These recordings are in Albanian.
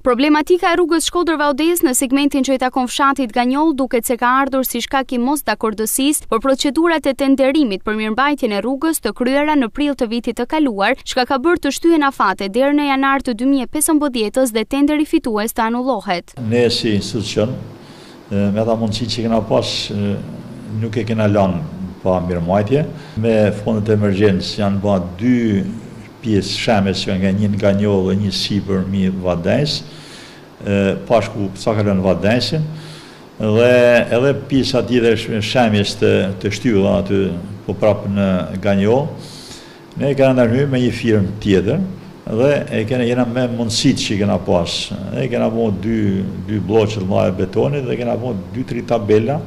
Problematika e rrugës Shkodër-Vaudes në segmentin që i takon fshatit Ganjoll duket se ka ardhur si shkak i mosdakordësisë për procedurat e tenderimit për mirëmbajtjen e rrugës të kryera në prill të vitit të kaluar, çka ka bërë të shtyhen afate deri në janar të 2015 dhe tenderi fitues të anullohet. Ne si institucion, me ata mundësi që kena pas, nuk e kena lënë pa mirëmbajtje. Me fondet e emergjencë janë bërë 2 pjesë shemës nga një nga Ganjoll dhe një sipër mi Vaudes, pashku sa ka lënë Vaudesin, dhe edhe pjesa tjetër shemës të shtylla aty po prapë në Ganjoll. Ne kena ndërhyr me një firmë tjetër dhe jena me mundësit që kena pas. Ne kena bo 2 bloqe të mëdha betonit dhe kena bo 2-3 tabela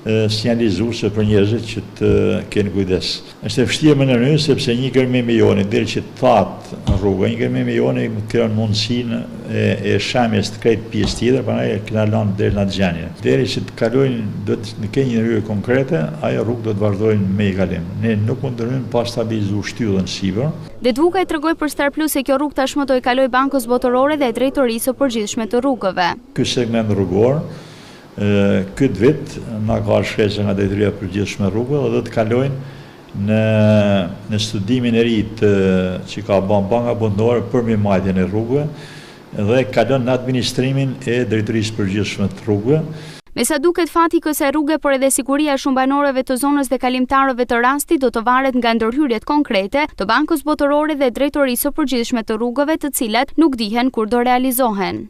sinjalizuese për njerëzit që të kenë kujdes. Është e vështirë më ndërhyr sepse 1,5 milioni deri që të thatë rruga, 1,5 milioni krijon mundësinë e shemjes të krejt pjesë tjetër, prandaj kena lënë deri në atë gjendje. Deri që të kalojnë do të kenë një rrugë konkrete, ajo rrugë do të vazhdojnë me i kalim. Ne nuk mund të ndërhyjmë pa stabilizuar shtyllën sipër. Detvukaj tregoi për Star Plus se kjo rrugë tashmë do i kalojë Bankës Botërore dhe Drejtorisë së Përgjithshme të Rrugëve. Ky segment rrugor këtë vit nga ka shkresë nga Drejtoria e Përgjithshme Rrugëve dhe do të kalojnë në studimin e ri që ka bën Banka Botërore për mirëmbajtjen e rrugëve dhe kalon në administrimin e Drejtorisë së Përgjithshme të Rrugëve. Me sa duket fati kësaj rruge, por edhe siguria e shumë banorëve të zonës dhe kalimtarëve të rastit do të varet nga ndërhyrjet konkrete të Bankës Botërore dhe Drejtorisë së Përgjithshme të Rrugëve, të cilat nuk dihen kur do realizohen.